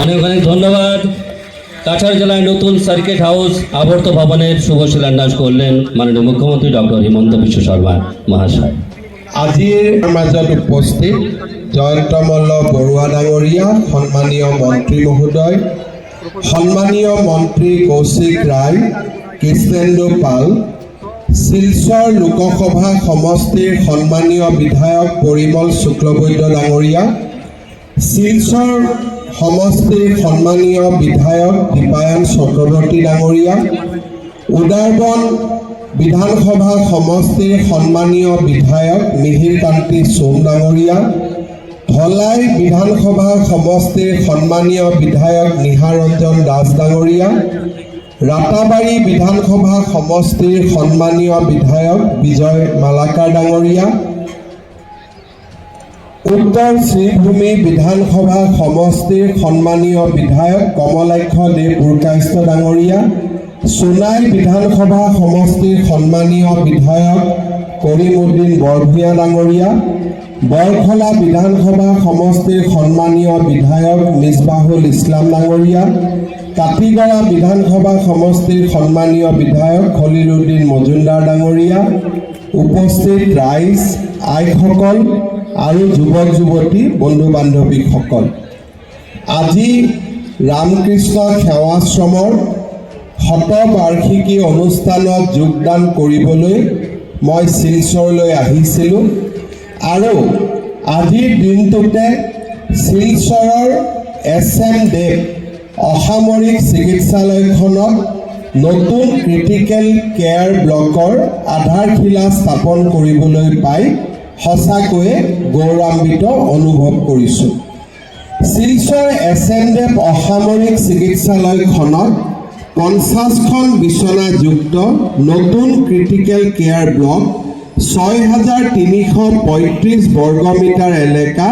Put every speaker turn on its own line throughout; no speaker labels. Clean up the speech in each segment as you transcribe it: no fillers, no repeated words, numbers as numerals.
অনেক অনেক ধন্যবাদ। কাছাড় জেলায় নতুন সার্কিট হাউস আবর্ত ভবনের শুভ শিলান্যাস করলেন মাননীয় মুখ্যমন্ত্রী ডক্টর হিমন্ত বিশ্ব শর্মা মহাশয়।
আজিৰ মাজত উপস্থিত জয়ন্তমল্ল বৰুৱা ডাঙৰীয়া, সন্মানীয় মন্ত্ৰী মহোদয়, সন্মানীয় মন্ত্ৰী কৌশিক ৰায়, কৃষ্ণেন্দু পাল, শিলচৰ লোকসভা সমষ্টিৰ সন্মানীয় বিধায়ক পৰিমল শুক্লবৈদ্য ডাঙৰীয়া, শিলচৰ সমষ্টিৰ সন্মানীয় বিধায়ক দীপায়ন চক্ৰৱৰ্তী ডাঙৰীয়া, উদাৰবন বিধানসভা সমষ্টিৰ সন্মানীয় বিধায়ক মিহিৰ কান্তি সোম ডাঙৰীয়া, ধলাই বিধানসভা সমষ্টিৰ সন্মানীয় বিধায়ক নিহা ৰঞ্জন দাস ডাঙৰীয়া, ৰাতাবাৰী বিধানসভা সমষ্টিৰ সন্মানীয় বিধায়ক বিজয় মালাকাৰ ডাঙৰীয়া, উত্তৰ শ্ৰীভূমি বিধানসভা সমষ্টিৰ সন্মানীয় বিধায়ক কমলাক্ষ দেৱ পুৰকায়স্থ ডাঙৰীয়া, সোনাই বিধানসভা সমষ্টিৰ সন্মানীয় বিধায়ক কৰিমউদ্দিন বৰভূঞা ডাঙৰীয়া, বৰখলা বিধানসভা সমষ্টিৰ সন্মানীয় বিধায়ক মিছবাহুল ইছলাম ডাঙৰীয়া, কাটিগড়া বিধানসভা সমষ্টিৰ সন্মানীয় বিধায়ক খলিলুদ্দিন মজুমদাৰ ডাঙৰীয়া, উপস্থিত ৰাইজ, আইসকল আৰু যুৱক যুৱতী বন্ধু বান্ধৱীসকল, আজি ৰামকৃষ্ণ সেৱাশ্ৰমৰ শতবাৰ্ষিকী অনুষ্ঠানত যোগদান কৰিবলৈ মই শিলচৰলৈ আহিছিলোঁ আৰু আজিৰ দিনটোতে শিলচৰৰ SM দেৱ অসামৰিক চিকিৎসালয়খনত নতুন ক্ৰিটিকেল কেয়াৰ ব্লকৰ আধাৰশিলা স্থাপন কৰিবলৈ পাই সঁচাকৈয়ে গৌৰৱান্বিত অনুভৱ কৰিছোঁ। শিলচৰ SM দেৱ অসামৰিক চিকিৎসালয়খনত 50খন বিচনাযুক্ত নতুন ক্ৰিটিকেল কেয়াৰ ব্লক 6,335 বৰ্গমিটাৰ এলেকা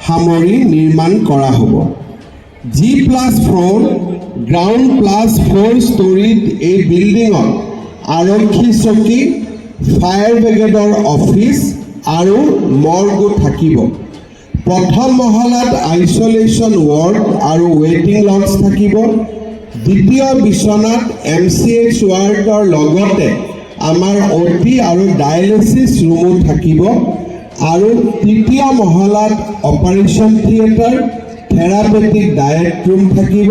সামৰি নিৰ্মাণ কৰা হ'ব। G+4 গ্ৰাউণ্ড +4 ষ্টৰীত এই বিল্ডিঙত আৰক্ষী চকী, ফায়াৰ ব্ৰিগেডৰ অফিচ আৰু মৰ্গো থাকিব। প্ৰথম মহলাত আইচলেশ্যন ৱাৰ্ড আৰু ৱেইটিং লঞ্চ থাকিব। দ্বিতীয় বিচনাত MCH ৱাৰ্ডৰ লগতে আমাৰ OT আৰু ডায়েলিচিছ ৰুমো থাকিব আৰু তৃতীয় মহলাত operation theatre, therapeutic diet room থাকিব।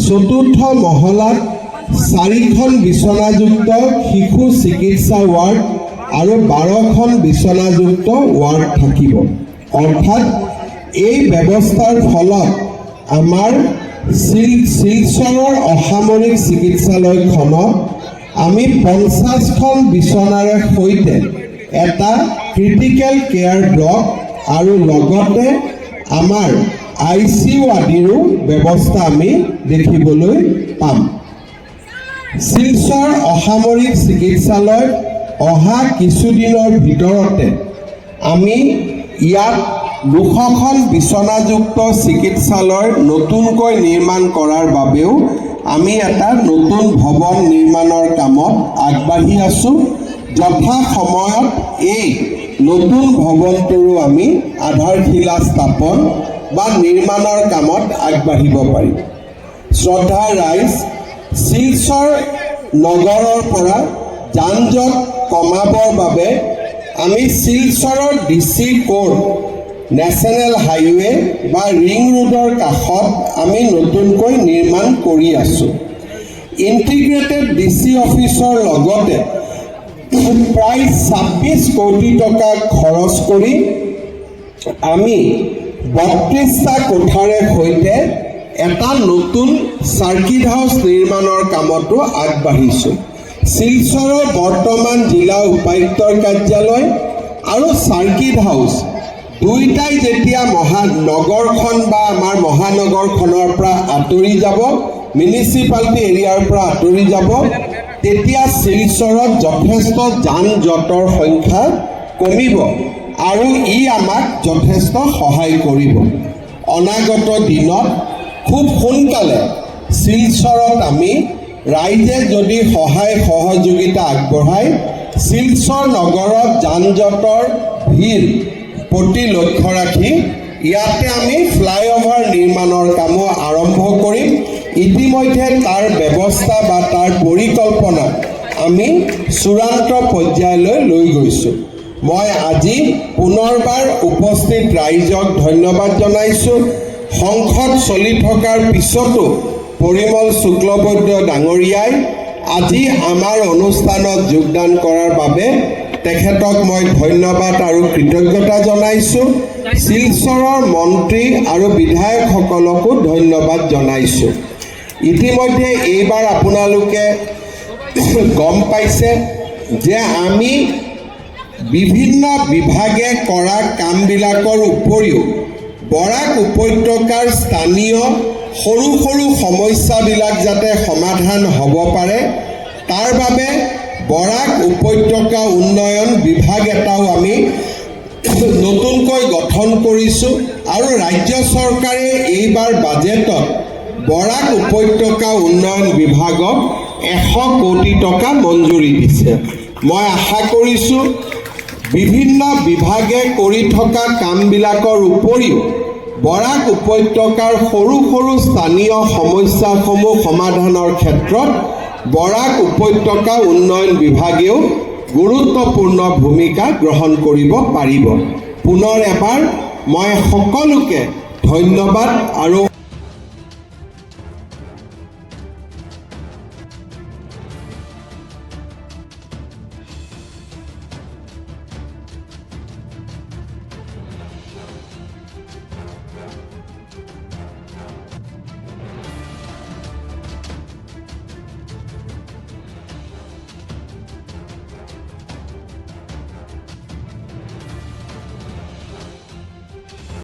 চতুৰ্থ মহলাত 4খন বিচনাযুক্ত শিশু চিকিৎসা ৱাৰ্ড আৰু 12খন বিচনাযুক্ত ৱাৰ্ড থাকিব। অৰ্থাৎ এই ব্যৱস্থাৰ ফলত আমাৰ শিলচৰৰ অসামৰিক চিকিৎসালয়খনত আমি 50খন বিচনাৰে সৈতে এটা ক্ৰিটিকেল কেয়াৰ ব্লক আৰু লগতে আমাৰ ICU আদিৰো ব্যৱস্থা আমি দেখিবলৈ পাম। শিলচৰ অসামৰিক চিকিৎসালয়ত অহা কিছুদিনৰ ভিতৰতে আমি ইয়াত 200খন বিচনাযুক্ত চিকিৎসালয় নতুনকৈ নিৰ্মাণ কৰাৰ বাবেও আমি এটা নতুন ভৱন নিৰ্মাণৰ কামত আগবাঢ়ি আছোঁ। যথা সময়ত এই নতুন ভৱনটোৰো আমি আধাৰশিলা স্থাপন বা নিৰ্মাণৰ কামত আগবাঢ়িব পাৰিম। শ্ৰদ্ধা ৰাইজ, শিলচৰ নগৰৰ পৰা যান জঁট কমাবৰ বাবে আমি শিলচৰৰ DC কোৰ্ট, নেশ্যনেল হাইৱে বা ৰিং ৰোডৰ কাষত আমি নতুনকৈ নিৰ্মাণ কৰি আছোঁ। ইণ্টিগ্ৰেটেড DC অফিচৰ লগতে প্ৰায় 26 কোটি টকা খৰচ কৰি আমি 32টা কোঠাৰে সৈতে এটা নতুন চাৰ্কিট হাউচ নিৰ্মাণৰ কামতো আগবাঢ়িছোঁ। শিলচৰৰ বৰ্তমান জিলা উপায়ুক্তৰ কাৰ্যালয় আৰু চাৰ্কিট হাউচ দুইটাই যেতিয়া নগৰখন বা আমাৰ মহানগৰখনৰ পৰা আঁতৰি যাব, মিউনিচিপালিটি এৰিয়াৰ পৰা আঁতৰি যাব, তেতিয়া শিলচৰত যথেষ্ট যান জঁটৰ সংখ্যা কমিব আৰু ই আমাক যথেষ্ট সহায় কৰিব। অনাগত দিনত খুব সোনকালে শিলচৰত আমি ৰাইজে যদি সহায় সহযোগিতা আগবঢ়ায়, শিলচৰ নগৰত যান জঁটৰ ভিৰ প্ৰতি লক্ষ্য ৰাখি ইয়াতে আমি ফ্লাইঅভাৰ নিৰ্মাণৰ কামো আৰম্ভ ইতিমধ্যে তাৰ ব্যৱস্থা বা তাৰ পৰিকল্পনা আমি চূড়ান্ত পৰ্যায়লৈ লৈ গৈছোঁ। মই আজি পুনৰবাৰ উপস্থিত ৰাইজক ধন্যবাদ জনাইছোঁ। সংসদ চলি থকাৰ পিছতো পৰিমল শুক্লবৈদ্য ডাঙৰীয়াই আজি আমাৰ অনুষ্ঠানত যোগদান কৰাৰ বাবে তেখেতক মই ধন্যবাদ আৰু কৃতজ্ঞতা জনাইছোঁ। শিলচৰৰ মন্ত্ৰী আৰু বিধায়কসকলকো ধন্যবাদ জনাইছোঁ। ইতিমধ্যে এইবাৰ আপোনালোকে গম পাইছে যে আমি বিভিন্ন বিভাগে কৰা কামবিলাকৰ উপৰিও বৰাক উপত্যকাৰ স্থানীয় সৰু সৰু সমস্যাবিলাক যাতে সমাধান হ'ব পাৰে তাৰ বাবে বৰাক উপত্যকা উন্নয়ন বিভাগ এটাও আমি নতুনকৈ গঠন কৰিছোঁ আৰু ৰাজ্য চৰকাৰে এইবাৰ বাজেটত বৰাক উপত্যকা উন্নয়ন বিভাগক 100 কোটি টকা মঞ্জুৰি দিছে। মই আশা কৰিছোঁ বিভিন্ন বিভাগে কৰি থকা কামবিলাকৰ উপৰিও বৰাক উপত্যকাৰ সৰু সৰু স্থানীয় সমস্যাসমূহ সমাধানৰ ক্ষেত্ৰত বৰাক উপত্যকা উন্নয়ন বিভাগেও গুৰুত্বপূৰ্ণ ভূমিকা গ্ৰহণ কৰিব পাৰিব। পুনৰ এবাৰ মই সকলোকে ধন্যবাদ আৰু